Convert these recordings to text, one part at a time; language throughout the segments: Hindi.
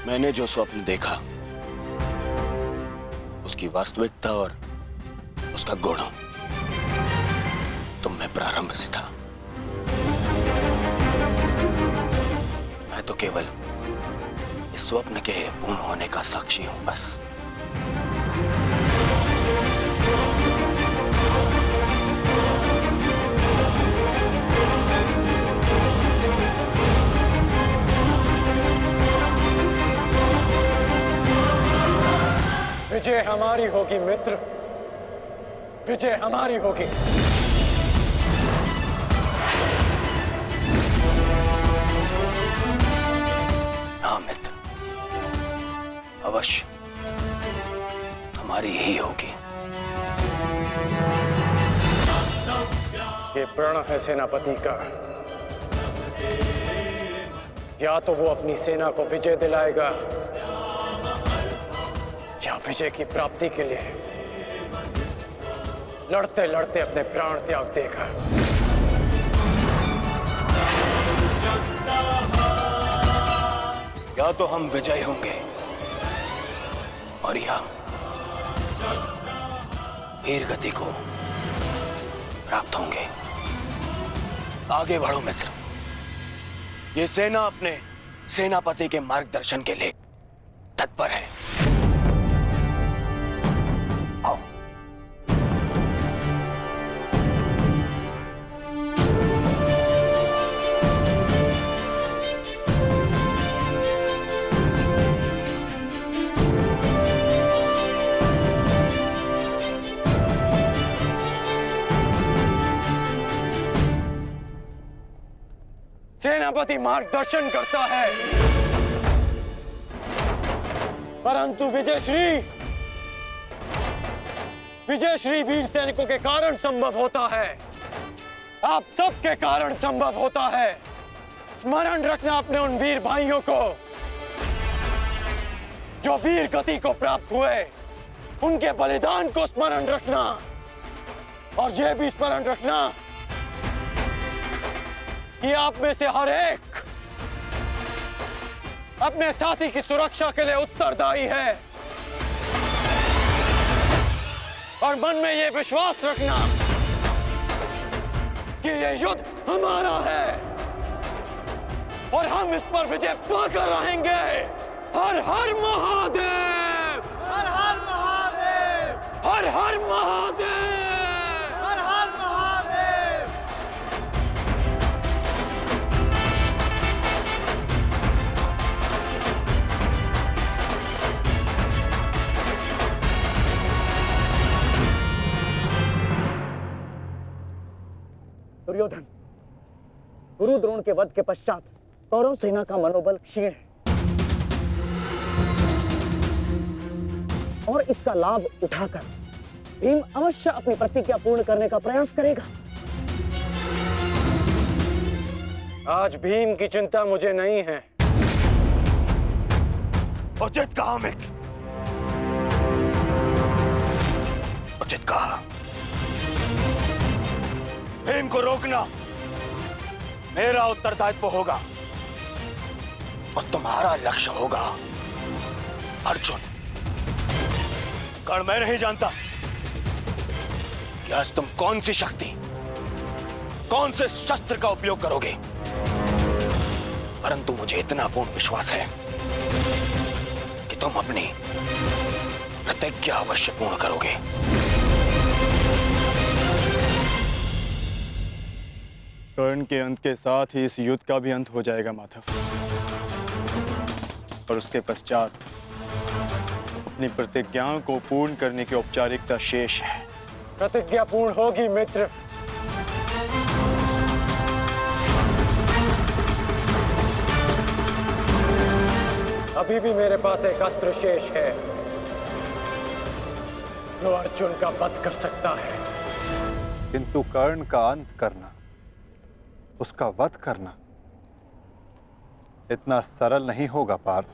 मैंने जो स्वप्न देखा उसकी वास्तविकता और उसका गुण तुम में प्रारंभ से था। मैं तो केवल इस स्वप्न के पूर्ण होने का साक्षी हूं बस। विजय हमारी होगी मित्र, विजय हमारी होगी। हाँ मित्र, अवश्य हमारी ही होगी। ये प्रण है सेनापति का। या तो वो अपनी सेना को विजय दिलाएगा या विजय की प्राप्ति के लिए लड़ते लड़ते अपने प्राण त्याग देगा। या तो हम विजयी होंगे और या वीर गति को प्राप्त होंगे। आगे बढ़ो मित्र, ये सेना अपने सेनापति के मार्गदर्शन के लिए तत्पर है। आओ। सेनापति मार्गदर्शन करता है, परंतु विजयश्री वीर सैनिकों के कारण संभव होता है। आप सबके कारण संभव होता है। स्मरण रखना अपने उन वीर भाइयों को जो वीर गति को प्राप्त हुए, उनके बलिदान को स्मरण रखना। और यह भी स्मरण रखना कि आप में से हर एक अपने साथी की सुरक्षा के लिए उत्तरदायी है। और मन में यह विश्वास रखना कि यह युद्ध हमारा है और हम इस पर विजय पाकर रहेंगे। हर हर महादेव, हर हर महादेव, हर हर महादेव, हर हर महादेव। दुर्योधन, गुरु द्रोण के वध के पश्चात कौरव सेना का मनोबल क्षीण है और इसका लाभ उठाकर भीम अवश्य अपनी प्रतिज्ञा पूर्ण करने का प्रयास करेगा। आज भीम की चिंता मुझे नहीं है। उचित कहा मित्र, उचित कहा। भीम को रोकना मेरा उत्तरदायित्व होगा और तुम्हारा लक्ष्य होगा अर्जुन। कारण मैं नहीं जानता कि आज तुम कौन सी शक्ति, कौन से शस्त्र का उपयोग करोगे, परंतु मुझे इतना पूर्ण विश्वास है कि तुम अपनी प्रतिज्ञा अवश्य पूर्ण करोगे। कर्ण के अंत के साथ ही इस युद्ध का भी अंत हो जाएगा माधव, और उसके पश्चात अपनी प्रतिज्ञाओं को पूर्ण करने की औपचारिकता शेष है। प्रतिज्ञा पूर्ण होगी मित्र। अभी भी मेरे पास एक अस्त्र शेष है जो अर्जुन का वध कर सकता है। किंतु कर्ण का अंत करना, उसका वध करना इतना सरल नहीं होगा पार्थ।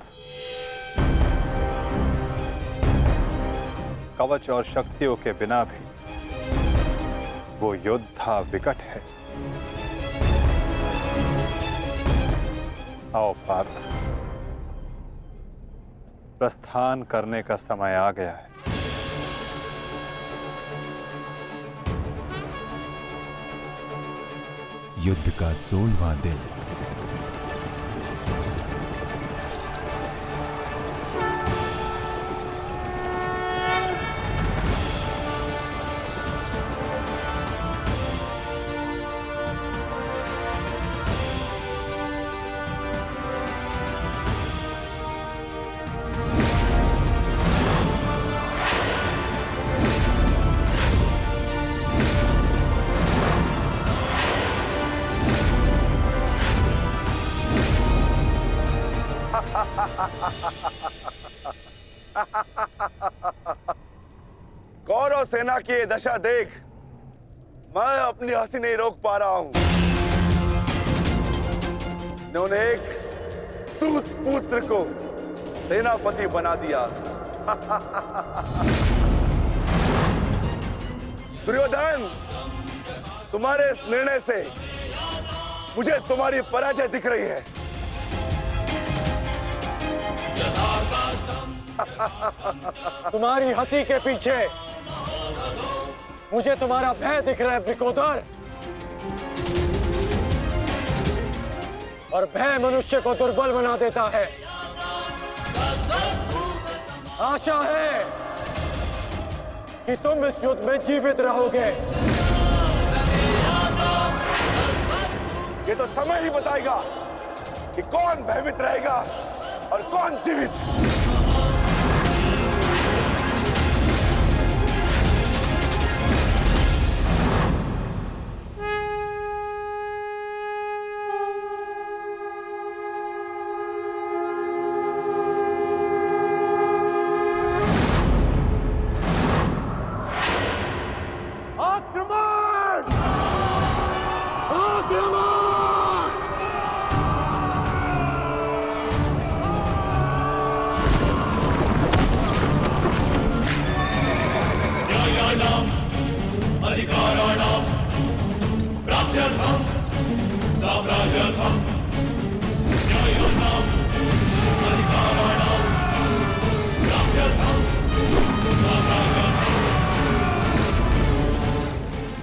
कवच और शक्तियों के बिना भी वो योद्धा विकट है। आओ पार्थ, प्रस्थान करने का समय आ गया है। युद्ध का 16वां दिन। कौरव सेना की ये दशा देख मैं अपनी हंसी नहीं रोक पा रहा हूं। इन्होंने एक सूत पुत्र को सेनापति बना दिया। दुर्योधन, तुम्हारे इस निर्णय से मुझे तुम्हारी पराजय दिख रही है। तुम्हारी हंसी के पीछे मुझे तुम्हारा भय दिख रहा है वृकोदर। और भय मनुष्य को दुर्बल बना देता है। आशा है कि तुम इस युद्ध में जीवित रहोगे। ये तो समय ही बताएगा कि कौन भयभीत रहेगा और कौन जीवित।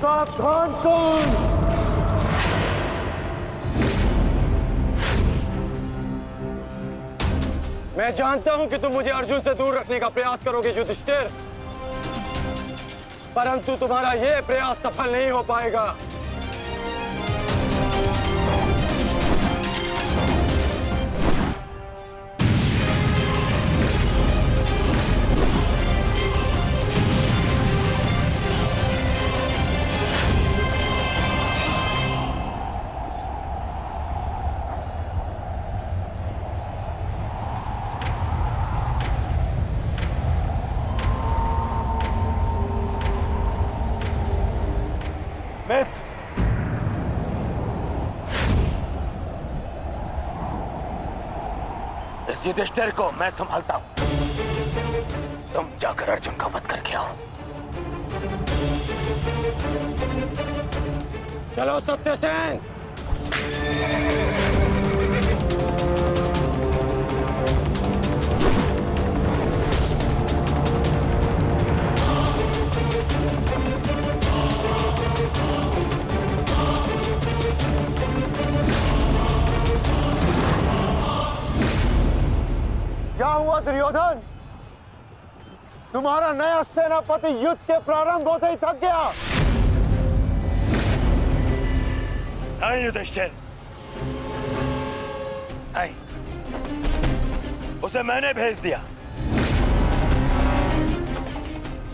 सावधान कौन? मैं जानता हूं कि तुम मुझे अर्जुन से दूर रखने का प्रयास करोगे युधिष्ठिर, परंतु तुम्हारा यह प्रयास सफल नहीं हो पाएगा। इस युधिष्ठिर को मैं संभालता हूं। तुम जाकर अर्जुन का वध करके आओ। चलो सत्यसेन। क्या हुआ दुर्योधन? तुम्हारा नया सेनापति युद्ध के प्रारंभ होते ही थक गया। नहीं युधिष्ठिर, नहीं, उसे मैंने भेज दिया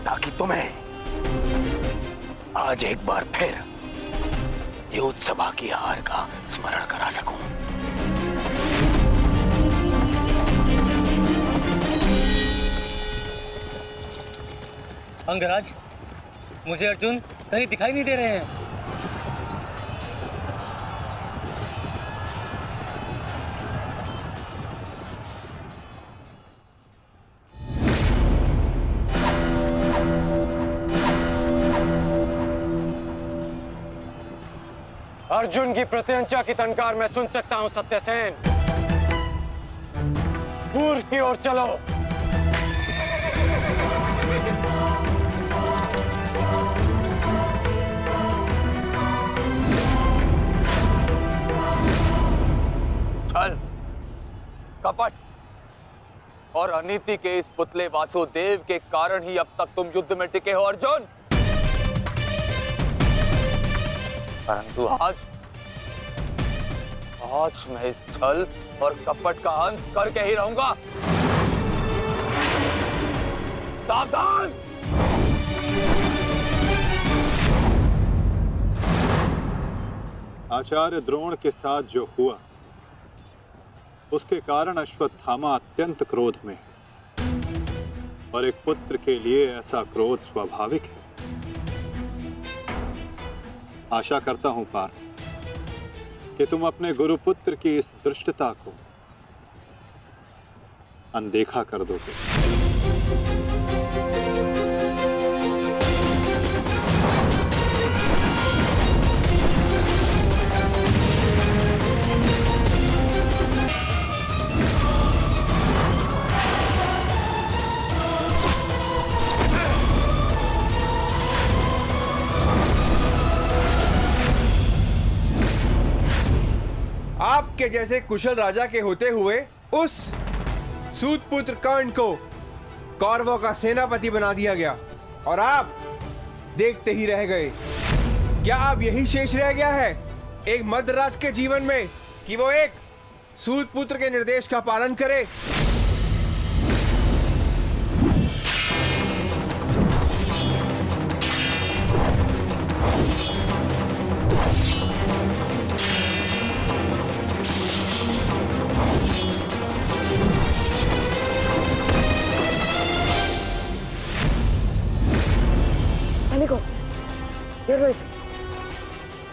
ताकि तुम्हें आज एक बार फिर युद्ध सभा की हार का स्मरण करा सकूं। अंगराज, मुझे अर्जुन कहीं दिखाई नहीं दे रहे हैं। अर्जुन की प्रत्यंचा की टंकार मैं सुन सकता हूं सत्यसेन। पूर्व की ओर चलो। कपट और अनीति के इस पुतले वासुदेव के कारण ही अब तक तुम युद्ध में टिके हो अर्जुन। परंतु आज मैं इस छल और कपट का अंत करके ही रहूंगा। सावधान! आचार्य द्रोण के साथ जो हुआ उसके कारण अश्वत्थामा अत्यंत क्रोध में है और एक पुत्र के लिए ऐसा क्रोध स्वाभाविक है। आशा करता हूं पार्थ कि तुम अपने गुरुपुत्र की इस दुष्टता को अनदेखा कर दोगे। आपके जैसे कुशल राजा के होते हुए उस सूतपुत्र कर्ण को कौरवों का सेनापति बना दिया गया और आप देखते ही रह गए। क्या अब यही शेष रह गया है एक मध्यराज के जीवन में कि वो एक सूतपुत्र के निर्देश का पालन करे?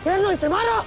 घेर लो इसे, मारो।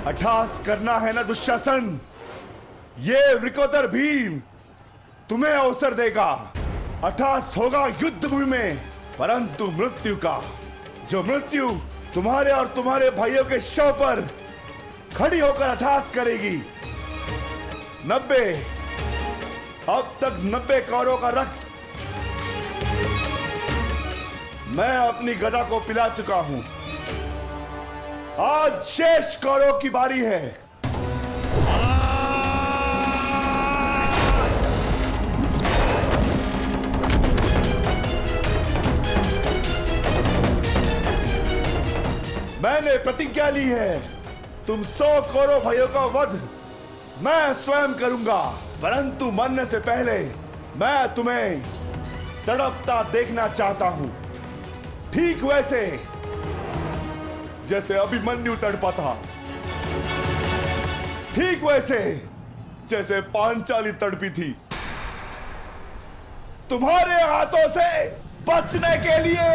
अट्ठास करना है ना दुशासन, ये वृकोदर भीम तुम्हें अवसर देगा। अट्ठास होगा युद्ध भूमि में, परंतु मृत्यु का, जो मृत्यु तुम्हारे और तुम्हारे भाइयों के शव पर खड़ी होकर अट्ठास करेगी। 90 अब तक 90 कौरवों का रक्त मैं अपनी गदा को पिला चुका हूं। आज शेष कौरवों की बारी है। मैंने प्रतिज्ञा ली है, तुम 100 कौरव भाइयों का वध मैं स्वयं करूंगा, परंतु मरने से पहले मैं तुम्हें तड़पता देखना चाहता हूं, ठीक वैसे जैसे अभिमन्यु तड़पा था, ठीक वैसे जैसे पांचाली तड़पी थी। तुम्हारे हाथों से बचने के लिए।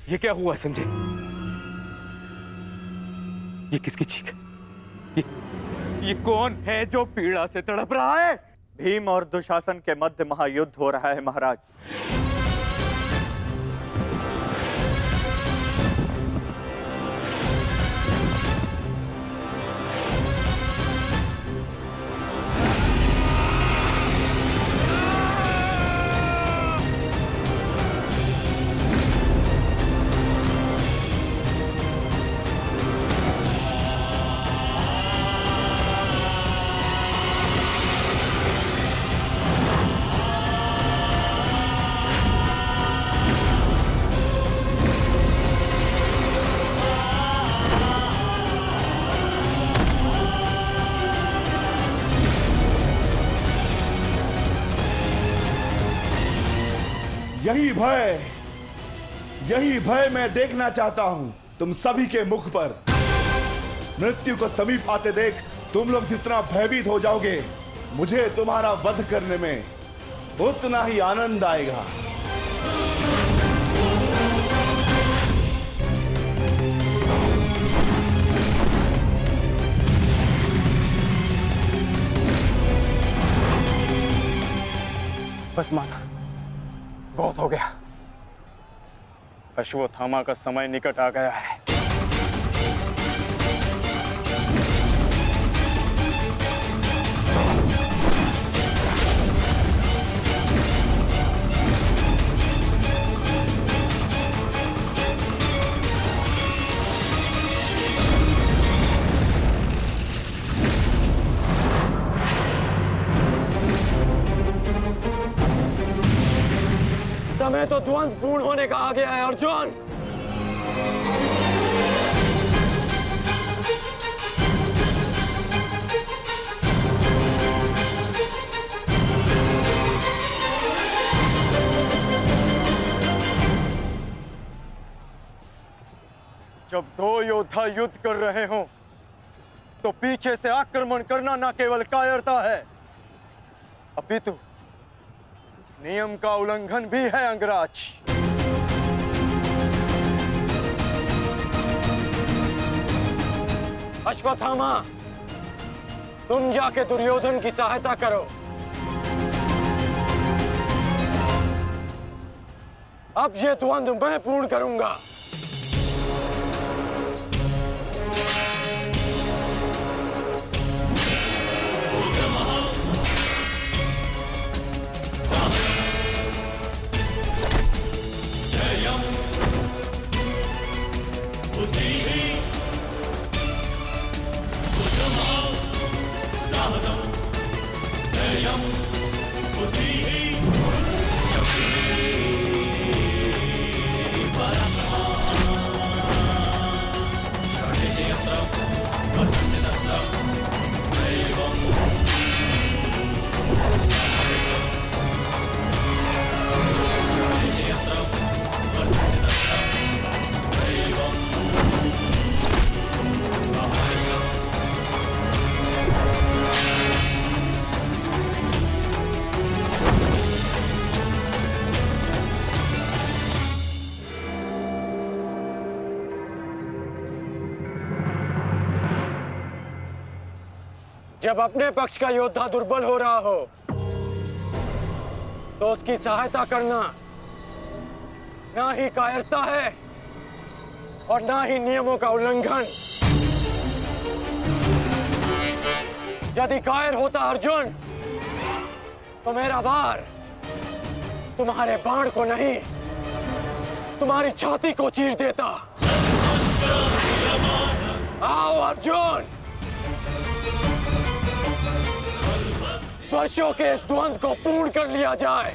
ये क्या हुआ संजय? ये किसकी चीख? ये कौन है जो पीड़ा से तड़प रहा है? भीम और दुशासन के मध्य महायुद्ध हो रहा है महाराज। यही भय मैं देखना चाहता हूं तुम सभी के मुख पर। मृत्यु को समीप आते देख तुम लोग जितना भयभीत हो जाओगे, मुझे तुम्हारा वध करने में उतना ही आनंद आएगा। बस माना, बहुत हो गया। अश्वत्थामा का समय निकट आ गया है। समय तो द्वंद्व पूर्ण होने का आ गया है अर्जुन। जब दो योद्धा युद्ध कर रहे हों तो पीछे से आक्रमण करना न केवल कायरता है, अपितु नियम का उल्लंघन भी है अंगराज। अश्वत्थामा, तुम जाके दुर्योधन की सहायता करो। अब ये द्वंद्व मैं पूर्ण करूंगा। जब अपने पक्ष का योद्धा दुर्बल हो रहा हो तो उसकी सहायता करना ना ही कायरता है और ना ही नियमों का उल्लंघन। यदि कायर होता अर्जुन तो मेरा वार तुम्हारे बाण को नहीं, तुम्हारी छाती को चीर देता। आओ अर्जुन, वर्षों के इस द्वंद्व को पूर्ण कर लिया जाए।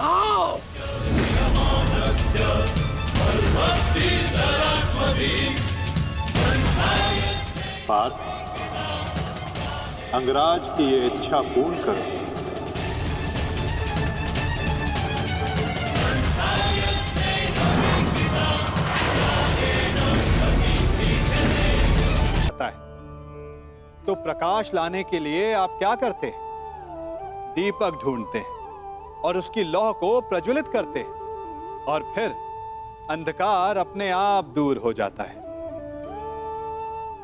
आओ। पार्थ, अंगराज की ये इच्छा पूर्ण करो। तो प्रकाश लाने के लिए आप क्या करते हैं? दीपक ढूंढते हैं और उसकी लौ को प्रज्वलित करते हैं और फिर अंधकार अपने आप दूर हो जाता है।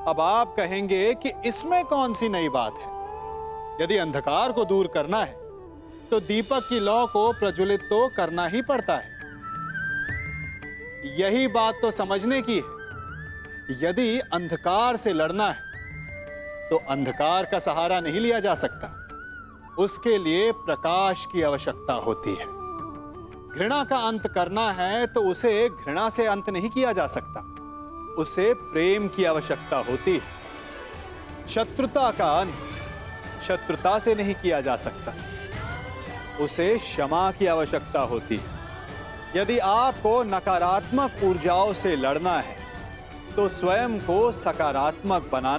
अब आप कहेंगे कि इसमें कौन सी नई बात है? यदि अंधकार को दूर करना है तो दीपक की लौ को प्रज्वलित तो करना ही पड़ता है। यही बात तो समझने की है। यदि अंधकार से लड़ना है तो अंधकार का सहारा नहीं लिया जा सकता, उसके लिए प्रकाश की आवश्यकता होती है। घृणा का अंत करना है तो उसे घृणा से अंत नहीं किया जा सकता, उसे प्रेम की आवश्यकता होती है। शत्रुता का अंत शत्रुता से नहीं किया जा सकता, उसे क्षमा की आवश्यकता होती है। यदि आपको नकारात्मक ऊर्जाओं से लड़ना है तो स्वयं को सकारात्मक बनाना